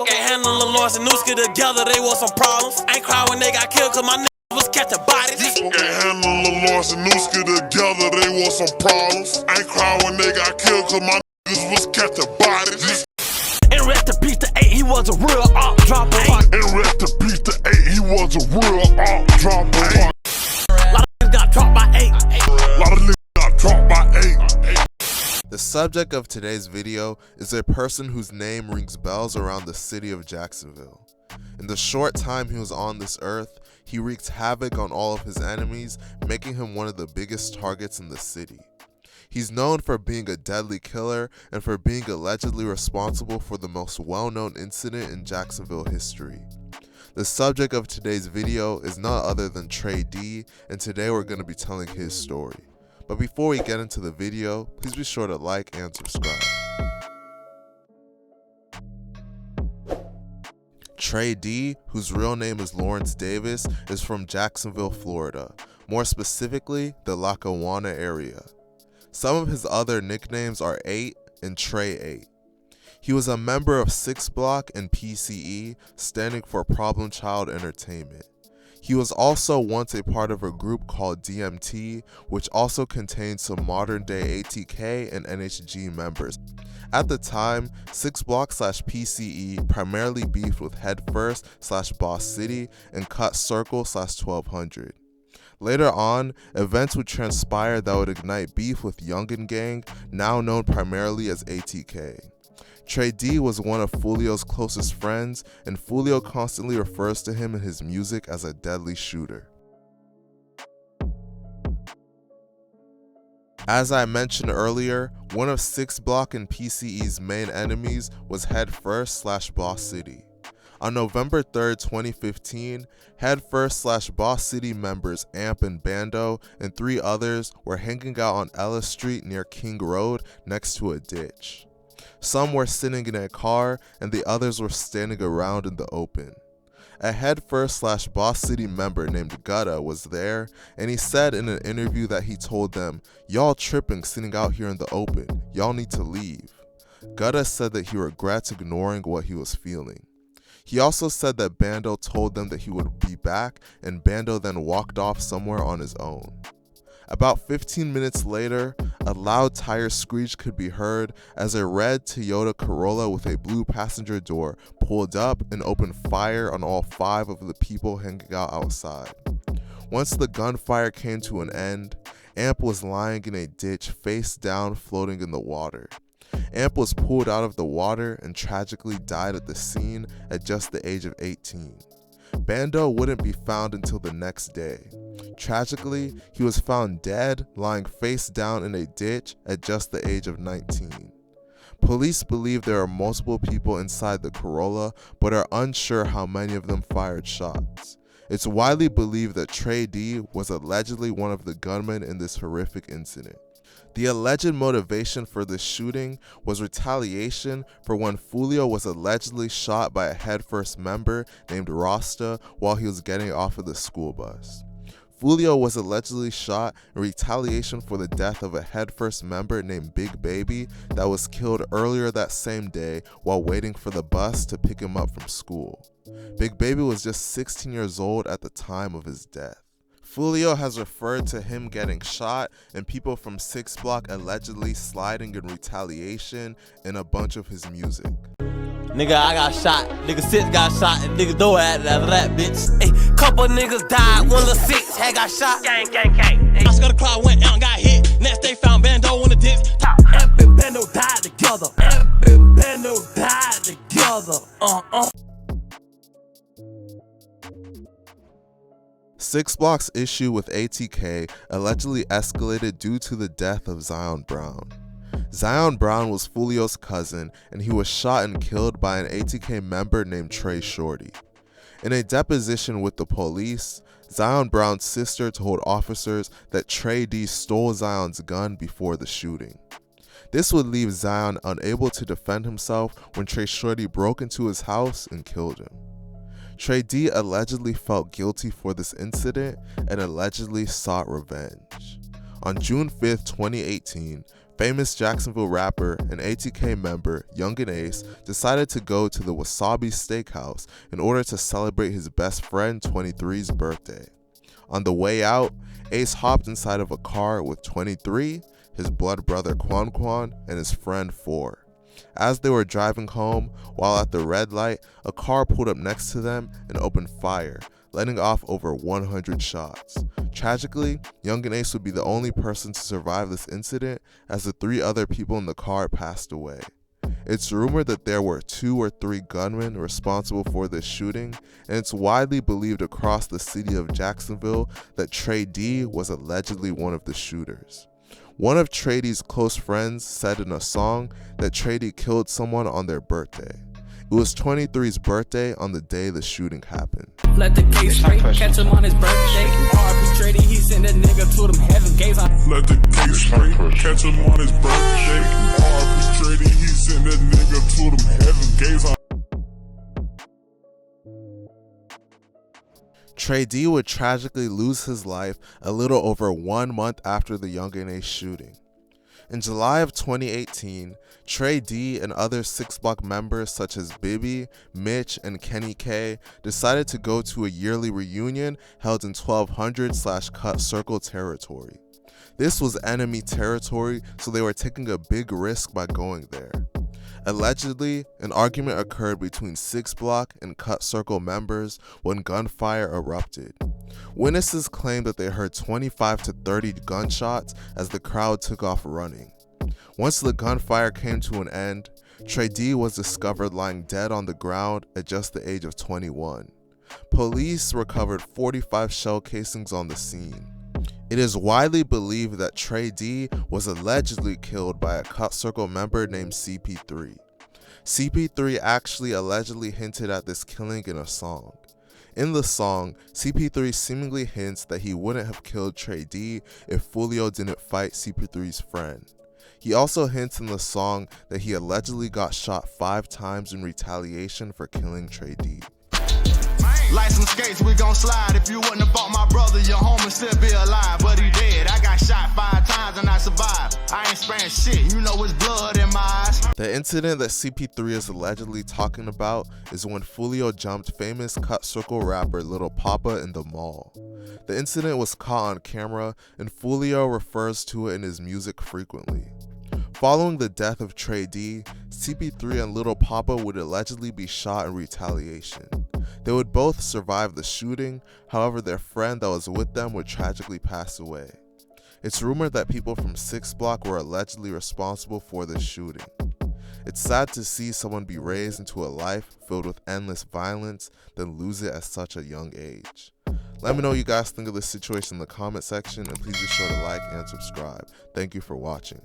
Can't handle the Lawrence and Nooski together, they want some problems. Ain't cry when they got killed cause my niggas was catching bodies. Can't handle the Lawrence and Nooski together, they want some problems. Ain't cry when they got killed cause my niggas was catching bodies. And rest to beat the 8, he was a real op dropper. And rest to beat the 8, he was a real op dropper. A lot of niggas got dropped by 8. A lot of niggas got dropped by 8. The subject of today's video is a person whose name rings bells around the city of Jacksonville. In the short time he was on this earth, he wreaked havoc on all of his enemies, making him one of the biggest targets in the city. He's known for being a deadly killer and for being allegedly responsible for the most well-known incident in Jacksonville history. The subject of today's video is none other than Trey D, and today we're going to be telling his story. But before we get into the video, please be sure to like and subscribe. Trey D, whose real name is Lawrence Davis, is from Jacksonville, Florida, more specifically the Lackawanna area. Some of his other nicknames are 8 and Trey 8. He was a member of 6 Block and PCE, standing for Problem Child Entertainment. He was also once a part of a group called DMT, which also contained some modern-day ATK and NHG members. At the time, 6 Block/PCE primarily beefed with Headfirst /BossCity and Cutt Circle /1200. Later on, events would transpire that would ignite beef with Yungeen Gang, now known primarily as ATK. Trey D was one of Foolio'S closest friends, and Foolio constantly refers to him in his music as a deadly shooter. As I mentioned earlier, one of 6 Block and PCE's main enemies was Headfirst /BossCity. On November 3rd, 2015, Headfirst /BossCity members Amp and Bando and 3 others were hanging out on Ellis Street near King Road next to a ditch. Some were sitting in a car and the others were standing around in the open. A Headfirst /BossCity member named Gutta was there, and he said in an interview that he told them, "Y'all tripping sitting out here in the open, y'all need to leave." Gutta said that he regrets ignoring what he was feeling. He also said that Bando told them that he would be back, and Bando then walked off somewhere on his own. About 15 minutes later, a loud tire screech could be heard as a red Toyota Corolla with a blue passenger door pulled up and opened fire on all 5 of the people hanging out outside. Once the gunfire came to an end, Amp was lying in a ditch face down floating in the water. Amp was pulled out of the water and tragically died at the scene at just the age of 18. Bando wouldn't be found until the next day. Tragically, he was found dead, lying face down in a ditch at just the age of 19. Police believe there are multiple people inside the Corolla, but are unsure how many of them fired shots. It's widely believed that Trey D was allegedly one of the gunmen in this horrific incident. The alleged motivation for this shooting was retaliation for when Foolio was allegedly shot by a Headfirst member named Rasta while he was getting off of the school bus. Foolio was allegedly shot in retaliation for the death of a Headfirst member named Big Baby that was killed earlier that same day while waiting for the bus to pick him up from school. Big Baby was just 16 years old at the time of his death. Foolio has referred to him getting shot and people from 6 Block allegedly sliding in retaliation in a bunch of his music. Nigga, I got shot. Nigga 6 got shot. And nigga do it after that, bitch. Hey, couple niggas died. One of 6 had got shot. Gang, gang, gang. Hey. Oscar the crowd went out and got hit. Next they found Bando in the ditch. Amp and Bando died together. Amp and Bando died together. 6 Block's issue with ATK allegedly escalated due to the death of Zion Brown. Zion Brown was Foolio'S cousin, and he was shot and killed by an ATK member named Trey Shorty. In a deposition with the police, Zion Brown's sister told officers that Trey D stole Zion's gun before the shooting. This would leave Zion unable to defend himself when Trey Shorty broke into his house and killed him. Trey D allegedly felt guilty for this incident and allegedly sought revenge. On June 5th, 2018, Famous Jacksonville rapper and ATK member Yungeen Ace decided to go to the Wasabi Steakhouse in order to celebrate his best friend 23's birthday. On the way out, Ace hopped inside of a car with 23, his blood brother Quan, and his friend 4. As they were driving home, while at the red light, a car pulled up next to them and opened fire, letting off over 100 shots. Tragically, Yungeen Ace would be the only person to survive this incident, as the 3 other people in the car passed away. It's rumored that there were 2 or 3 gunmen responsible for this shooting, and it's widely believed across the city of Jacksonville that Trey D was allegedly one of the shooters. One of Trey D's close friends said in a song that Trey D killed someone on their birthday. It was 23's birthday on the day the shooting happened. Let the case straight, catch him on his birthday. RP Trey D, he sent that nigga to them heaven gates. Let the case straight, catch him on his birthday. RP Trey D, he sent that nigga to them heaven gates. Trey D would tragically lose his life a little over 1 month after the Yungeen Ace shooting. In July of 2018, Trey D and other 6 Block members such as Bibby, Mitch, and Kenny K decided to go to a yearly reunion held in 1200/Cutt Circle territory. This was enemy territory, so they were taking a big risk by going there. Allegedly, an argument occurred between 6 Block and Cutt Circle members when gunfire erupted. Witnesses claimed that they heard 25 to 30 gunshots as the crowd took off running. Once the gunfire came to an end, Trey D was discovered lying dead on the ground at just the age of 21. Police recovered 45 shell casings on the scene. It is widely believed that Trey D was allegedly killed by a Cutt Circle member named CP3. CP3 actually allegedly hinted at this killing in a song. In the song, CP3 seemingly hints that he wouldn't have killed Trey D if Foolio didn't fight CP3's friend. He also hints in the song that he allegedly got shot 5 times in retaliation for killing Trey D. Like some skates, we gon' slide. If you wouldn't have bought my brother, your homie still be alive. But he dead. I got shot 5 times and I survived. I ain't sparing shit, you know it's blood in my eyes. The incident that CP3 is allegedly talking about is when Foolio jumped famous Cutt Circle rapper Lil Papa in the mall. The incident was caught on camera, and Foolio refers to it in his music frequently. Following the death of Trey D, CP3 and Lil Papa would allegedly be shot in retaliation. They would both survive the shooting, however their friend that was with them would tragically pass away. It's rumored that people from 6 Block were allegedly responsible for this shooting. It's sad to see someone be raised into a life filled with endless violence, then lose it at such a young age. Let me know what you guys think of this situation in the comment section, and please be sure to like and subscribe. Thank you for watching.